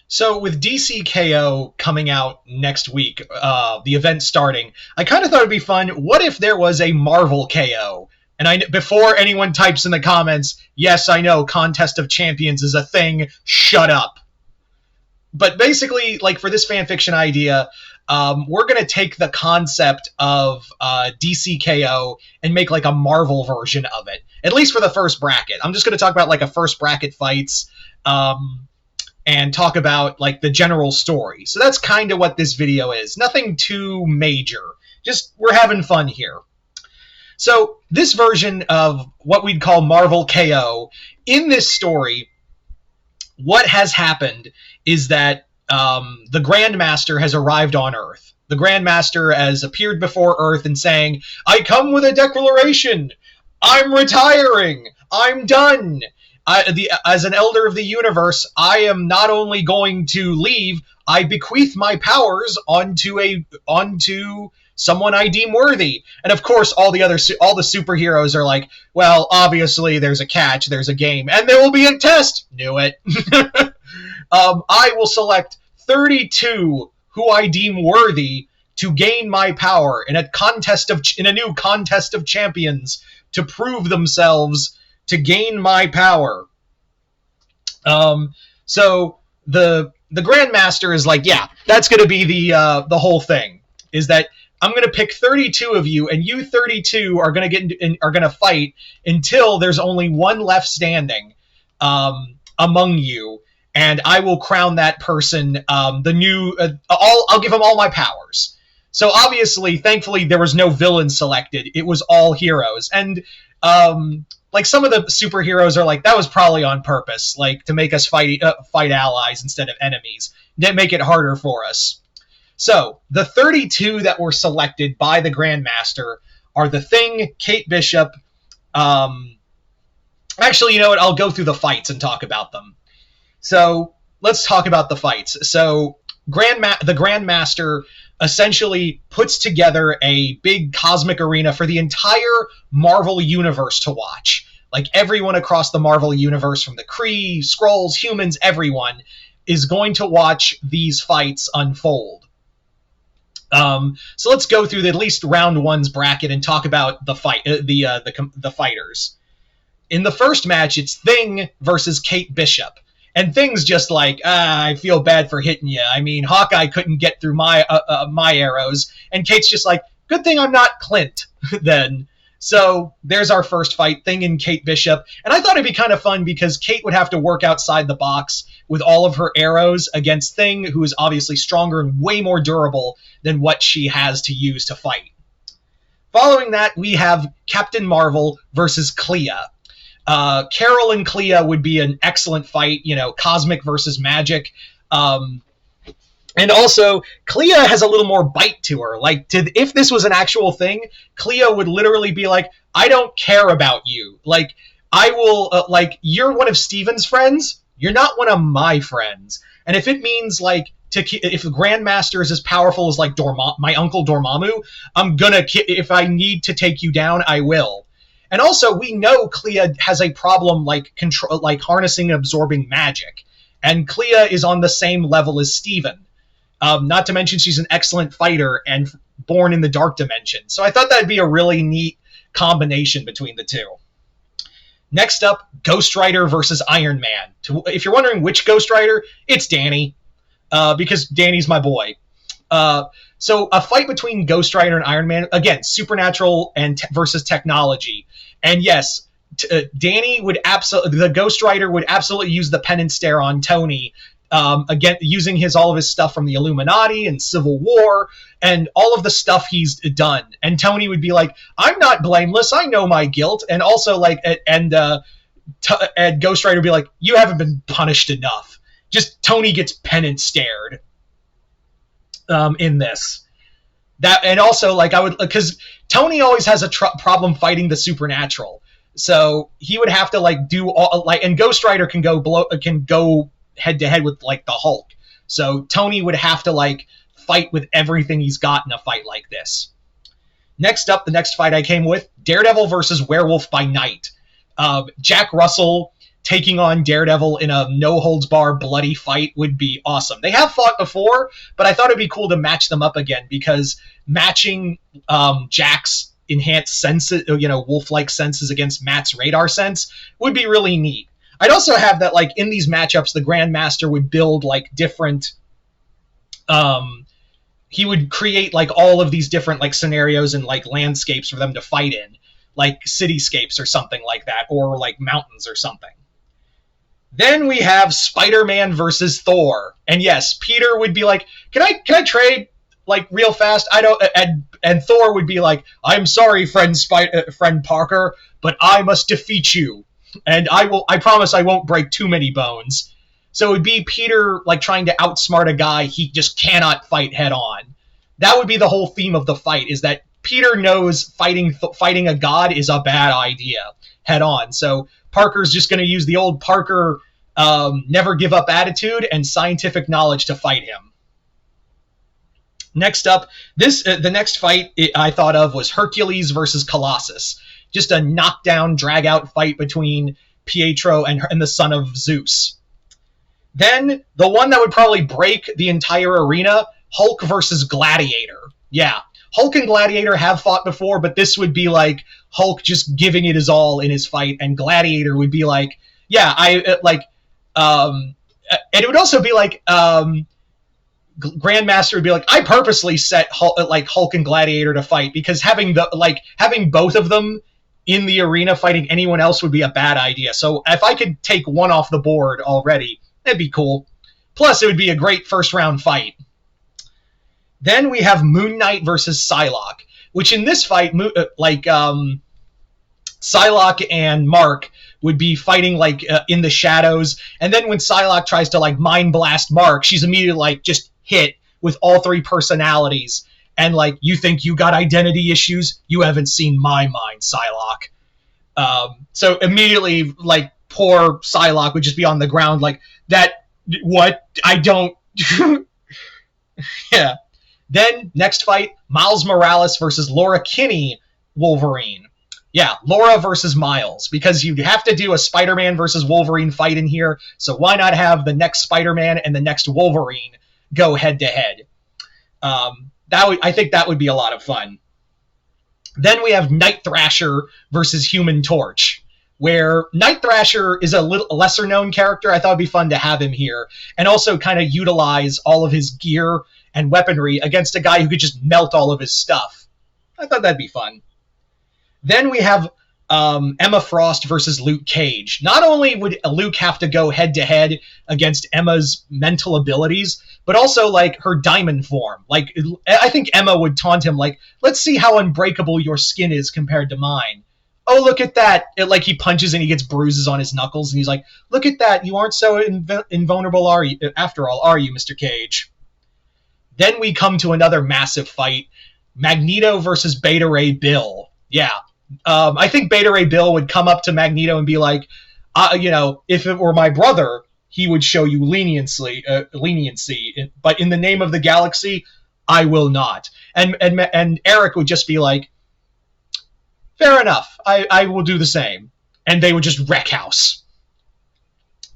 So with DCKO coming out next week, the event starting, I kind of thought it'd be fun. What if there was a Marvel KO? And before anyone types in the comments, yes, I know Contest of Champions is a thing. Shut up. But basically, like for this fanfiction idea, we're going to take the concept of DCKO and make like a Marvel version of it, at least for the first bracket. I'm just going to talk about like a first bracket fights and talk about like the general story. So that's kind of what this video is. Nothing too major. Just we're having fun here. So this version of what we'd call Marvel KO, in this story, what has happened is that the Grandmaster has arrived on Earth. The Grandmaster has appeared before Earth and saying, I come with a declaration. I'm retiring. I'm done. As an elder of the universe, I am not only going to leave, I bequeath my powers onto someone I deem worthy. And of course, all the superheroes are like, well, obviously there's a catch, there's a game, and there will be a test. Knew it. I will select 32 who I deem worthy to gain my power in a new contest of champions to prove themselves to gain my power. So the Grandmaster is like, yeah, that's going to be the whole thing. Is that I'm going to pick 32 of you, and you 32 are going to fight until there's only one left standing among you, and I will crown that person I'll give him all my powers. So obviously, thankfully, there was no villain selected. It was all heroes, and like some of the superheroes are like, that was probably on purpose, like to make us fight allies instead of enemies, to make it harder for us. So, the 32 that were selected by the Grandmaster are the Thing, Kate Bishop. Actually, you know what? I'll go through the fights and talk about them. So, let's talk about the fights. So, the Grandmaster essentially puts together a big cosmic arena for the entire Marvel universe to watch. Like, everyone across the Marvel universe, from the Kree, Skrulls, humans, everyone, is going to watch these fights unfold. So let's go through at least round one's bracket and talk about the fighters. In the first match, it's Thing versus Kate Bishop, and Thing's just like, I feel bad for hitting you. I mean, Hawkeye couldn't get through my arrows, and Kate's just like, good thing I'm not Clint. Then, so there's our first fight, Thing and Kate Bishop, and I thought it'd be kind of fun because Kate would have to work outside the box with all of her arrows against Thing, who is obviously stronger and way more durable than what she has to use to fight. Following that, we have Captain Marvel versus Clea. Carol and Clea would be an excellent fight, cosmic versus magic. And also, Clea has a little more bite to her. Like, if this was an actual thing, Clea would literally be like, I don't care about you. Like, I will, you're one of Steven's friends, you're not one of my friends. And if it means, like, if the Grandmaster is as powerful as, like, my Uncle Dormammu, if I need to take you down, I will. And also, we know Clea has a problem, like harnessing and absorbing magic. And Clea is on the same level as Steven. Not to mention she's an excellent fighter and born in the Dark Dimension. So I thought that'd be a really neat combination between the two. Next up, Ghost Rider versus Iron Man. If you're wondering which Ghost Rider, it's Danny. Because Danny's my boy. So a fight between Ghost Rider and Iron Man, again, supernatural versus technology. And yes, the Ghost Rider would absolutely use the penance stare on Tony, again, using all of his stuff from the Illuminati and Civil War and all of the stuff he's done. And Tony would be like, I'm not blameless, I know my guilt. And also, like, and Ghost Rider would be like, you haven't been punished enough. Just Tony gets penance stared in this. And also, like, because Tony always has a problem fighting the supernatural, so he would have to, like, do all, like, and Ghost Rider can go head to head with, like, the Hulk. So Tony would have to, like, fight with everything he's got in a fight like this. Next up, the next fight I came with, Daredevil versus Werewolf by Night. Jack Russell taking on Daredevil in a no-holds-bar bloody fight would be awesome. They have fought before, but I thought it'd be cool to match them up again, because matching Jack's enhanced senses, wolf-like senses against Matt's radar sense would be really neat. I'd also have that, like, in these matchups, the Grandmaster would build, like, different... he would create, like, all of these different, like, scenarios and, like, landscapes for them to fight in, like cityscapes or something like that, or, like, mountains or something. Then we have Spider-Man versus Thor. And yes, Peter would be like, can I trade, like, real fast? I don't... And Thor would be like, I'm sorry, friend Parker, but I must defeat you. And I promise I won't break too many bones. So it would be Peter, like, trying to outsmart a guy he just cannot fight head on. That would be the whole theme of the fight, is that Peter knows fighting a god is a bad idea head on. So Parker's just going to use the old Parker never give up attitude and scientific knowledge to fight him. Next up, the next fight I thought of was Hercules versus Colossus. Just a knockdown, drag-out fight between Pietro and the son of Zeus. Then, the one that would probably break the entire arena, Hulk versus Gladiator. Yeah, Hulk and Gladiator have fought before, but this would be like Hulk just giving it his all in his fight, and Gladiator would be like, yeah, and it would also be like, Grandmaster would be like, I purposely set Hulk and Gladiator to fight, because having both of them in the arena fighting anyone else would be a bad idea. So if I could take one off the board already, that'd be cool. Plus, it would be a great first-round fight. Then we have Moon Knight versus Psylocke, which in this fight, Psylocke and Mark would be fighting, like, in the shadows, and then when Psylocke tries to, like, mind blast Mark, she's immediately, like, just hit with all three personalities, and, like, you think you got identity issues? You haven't seen my mind, Psylocke. So immediately, like, poor Psylocke would just be on the ground like, what? I don't... Yeah. Then, next fight, Miles Morales versus Laura Kinney Wolverine. Yeah, Laura versus Miles, because you'd have to do a Spider-Man versus Wolverine fight in here, so why not have the next Spider-Man and the next Wolverine go head-to-head? I think that would be a lot of fun. Then we have Night Thrasher versus Human Torch, where Night Thrasher is a lesser-known character. I thought it'd be fun to have him here, and also kind of utilize all of his gear and weaponry against a guy who could just melt all of his stuff. I thought that'd be fun. Then we have Emma Frost versus Luke Cage. Not only would Luke have to go head-to-head against Emma's mental abilities, but also, like, her diamond form. Like, I think Emma would taunt him, like, let's see how unbreakable your skin is compared to mine. Oh, look at that. Like, he punches and he gets bruises on his knuckles, and he's like, look at that. You aren't so invulnerable, after all, are you, Mr. Cage? Then we come to another massive fight. Magneto versus Beta Ray Bill. Yeah. I think Beta Ray Bill would come up to Magneto and be like, if it were my brother, he would show you leniency, but in the name of the galaxy, I will not. And Eric would just be like, fair enough, I will do the same. And they would just wreck house.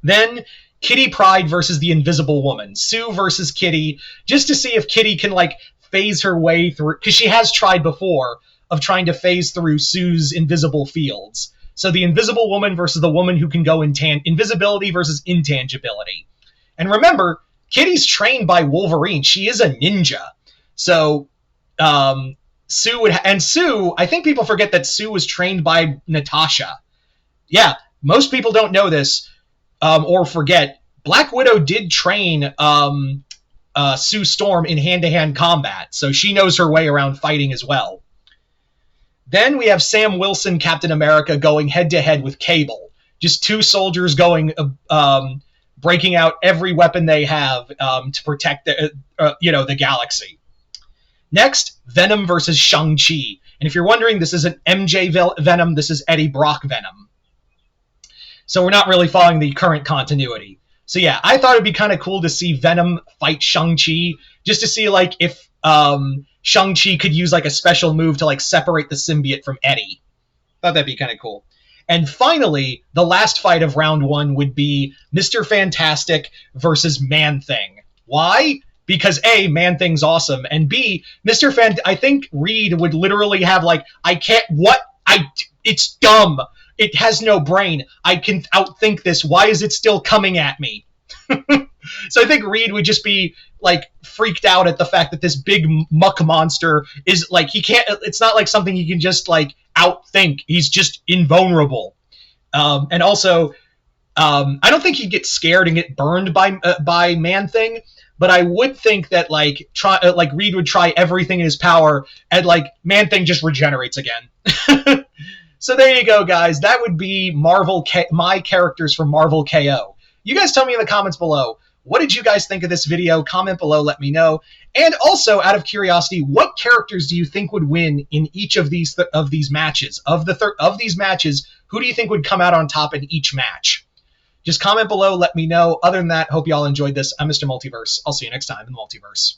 Then Kitty Pryde versus the Invisible Woman. Sue versus Kitty, just to see if Kitty can, like, phase her way through, because she has tried before of trying to phase through Sue's invisible fields. So the Invisible Woman versus the woman who can go invisibility versus intangibility. And remember, Kitty's trained by Wolverine. She is a ninja. So Sue would... and Sue, I think people forget that Sue was trained by Natasha. Yeah, most people don't know this, or forget. Black Widow did train Sue Storm in hand-to-hand combat, so she knows her way around fighting as well. Then we have Sam Wilson, Captain America, going head-to-head with Cable. Just two soldiers going, breaking out every weapon they have to protect the galaxy. Next, Venom versus Shang-Chi. And if you're wondering, this isn't MJ Venom, this is Eddie Brock Venom. So we're not really following the current continuity. So yeah, I thought it'd be kind of cool to see Venom fight Shang-Chi, just to see, like, if Shang-Chi could use, like, a special move to, like, separate the symbiote from Eddie. Thought that'd be kind of cool. And finally, the last fight of round 1 would be Mr. Fantastic versus Man-Thing. Why? Because A, Man-Thing's awesome, and B, I think Reed would literally have like, it's dumb. It has no brain. I can outthink this. Why is it still coming at me? So I think Reed would just be like freaked out at the fact that this big muck monster is like, it's not like something he can just like outthink. He's just invulnerable. And also, I don't think he'd get scared and get burned by Man-Thing, but I would think that like Reed would try everything in his power, and like Man-Thing just regenerates again. So there you go, guys. That would be my characters from Marvel KO. You guys tell me in the comments below, what did you guys think of this video? Comment below, let me know. And also, out of curiosity, what characters do you think would win in each of these matches? Of these matches, who do you think would come out on top in each match? Just comment below, let me know. Other than that, hope you all enjoyed this. I'm Mr. Multiverse. I'll see you next time in the Multiverse.